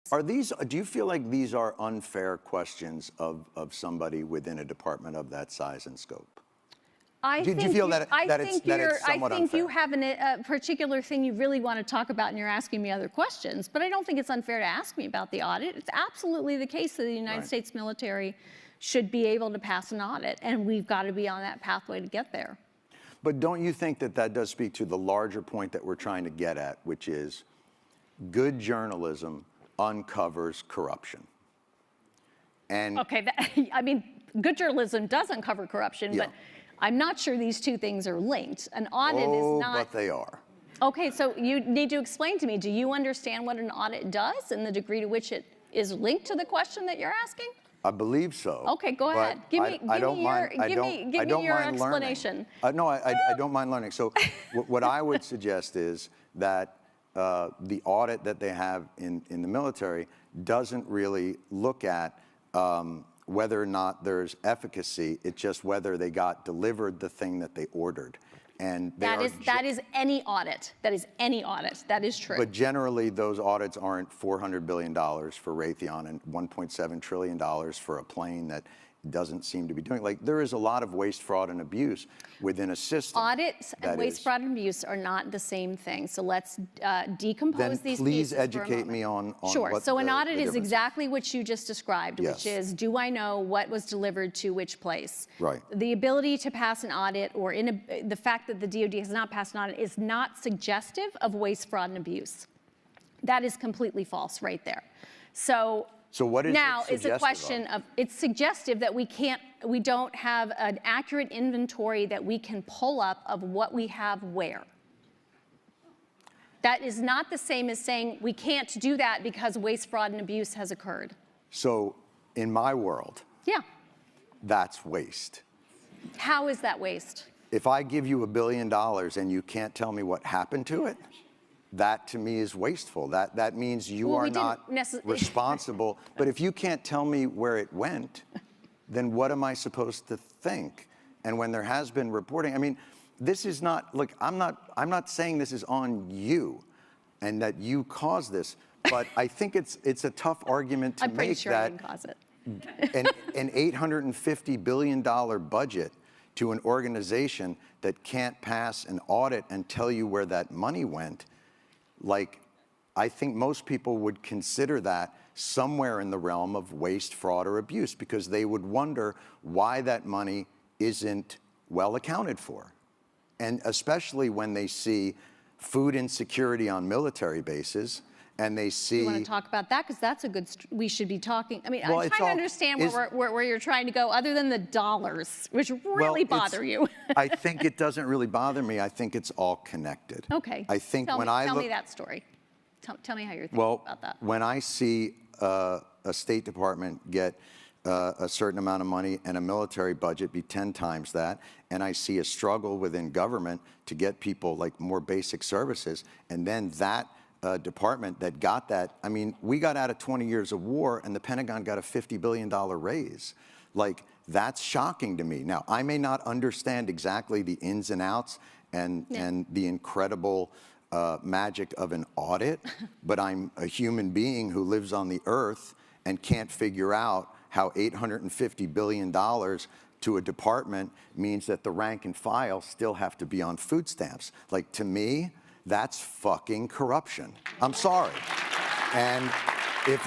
Do you feel like these are unfair questions of somebody within a department of that size and scope? Do you feel that it's somewhat unfair? I think you have a particular thing you really want to talk about and you're asking me other questions, but I don't think it's unfair to ask me about the audit. It's absolutely the case that the United States military should be able to pass an audit, and we've got to be on that pathway to get there. But don't you think that that does speak to the larger point that we're trying to get at, which is good journalism uncovers corruption? And okay, I mean, good journalism does uncover corruption, but I'm not sure these two things are linked. An audit is not. But they are. Okay, so you need to explain to me, do you understand what an audit does and the degree to which it is linked to the question that you're asking? I believe so. Okay, go ahead. Give me your explanation. No, I don't mind learning. So what I would suggest is that the audit that they have in the military doesn't really look at whether or not there's efficacy. It's just whether they got delivered the thing that they ordered. And that is any audit. That is any audit. That is true. But generally, those audits aren't $400 billion for Raytheon and $1.7 trillion for a plane that doesn't seem to be doing. Like, there is a lot of waste, fraud, and abuse within a system. Audits and waste, fraud, and abuse are not the same thing. So let's decompose these pieces. Then please educate me on sure. What so an audit is exactly what you just described, which is, do I know what was delivered to which place? Right. The ability to pass an audit, or the fact that the DoD has not passed an audit, is not suggestive of waste, fraud, and abuse. That is completely false right there. So what is now it's a question of, it's suggestive that we don't have an accurate inventory that we can pull up of what we have where. That is not the same as saying we can't do that because waste, fraud, and abuse has occurred. So in my world, that's waste. How is that waste? If I give you $1 billion and you can't tell me what happened to it, that to me is wasteful. That means you are not responsible. But if you can't tell me where it went, then what am I supposed to think? And when there has been reporting, I mean, this is not, look, I'm not saying this is on you and that you caused this, but I think it's a tough argument to make sure that I didn't cause it. an $850 billion budget to an organization that can't pass an audit and tell you where that money went. Like, I think most people would consider that somewhere in the realm of waste, fraud, or abuse, because they would wonder why that money isn't well accounted for. And especially when they see food insecurity on military bases, and they see... You want to talk about that? Because that's a good... we should be talking... I mean, well, I'm trying to understand where you're trying to go, other than the dollars, which really bother you. I think it doesn't really bother me. I think it's all connected. Okay. I think tell me that story. Tell me how you're thinking about that. When I see a State Department get a certain amount of money and a military budget be 10 times that, and I see a struggle within government to get people like more basic services, and then that department that got that, I mean, we got out of 20 years of war and the Pentagon got a $50 billion raise. Like, that's shocking to me. Now, I may not understand exactly the ins and outs and the incredible magic of an audit, but I'm a human being who lives on the earth and can't figure out how $850 billion to a department means that the rank and file still have to be on food stamps. Like, to me, that's fucking corruption. I'm sorry. And if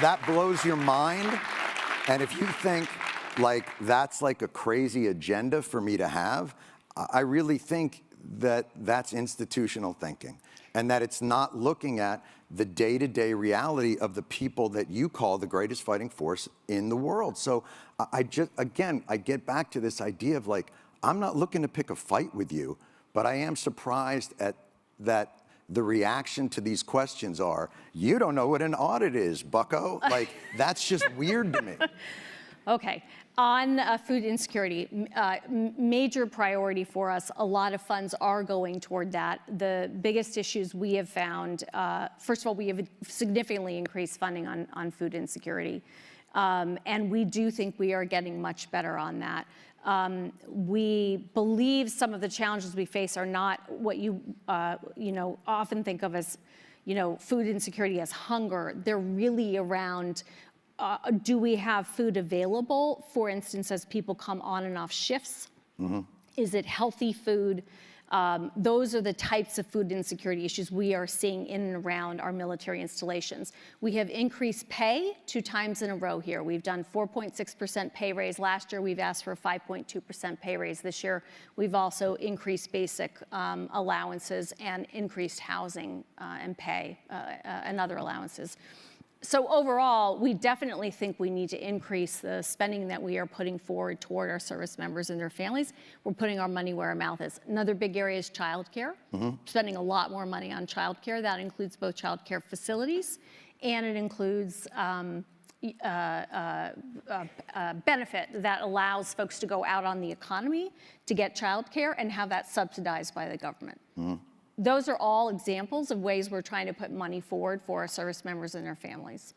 that blows your mind, and if you think like that's like a crazy agenda for me to have, I really think that that's institutional thinking, and that it's not looking at the day-to-day reality of the people that you call the greatest fighting force in the world. So I get back to this idea of like, I'm not looking to pick a fight with you, but I am surprised at that the reaction to these questions are, you don't know what an audit is, bucko. Like, that's just weird to me. Okay, on food insecurity, major priority for us. A lot of funds are going toward that. The biggest issues we have found, first of all, we have significantly increased funding on food insecurity. And we do think we are getting much better on that. We believe some of the challenges we face are not what you often think of as, food insecurity as hunger. They're really around, do we have food available? For instance, as people come on and off shifts, is it healthy food? Those are the types of food insecurity issues we are seeing in and around our military installations. We have increased pay 2 times in a row here. We've done 4.6% pay raise last year. We've asked for a 5.2% pay raise this year. We've also increased basic allowances and increased housing and pay and other allowances. So overall, we definitely think we need to increase the spending that we are putting forward toward our service members and their families. We're putting our money where our mouth is. Another big area is childcare. Spending a lot more money on childcare. That includes both childcare facilities, and it includes benefit that allows folks to go out on the economy to get childcare and have that subsidized by the government. Those are all examples of ways we're trying to put money forward for our service members and their families.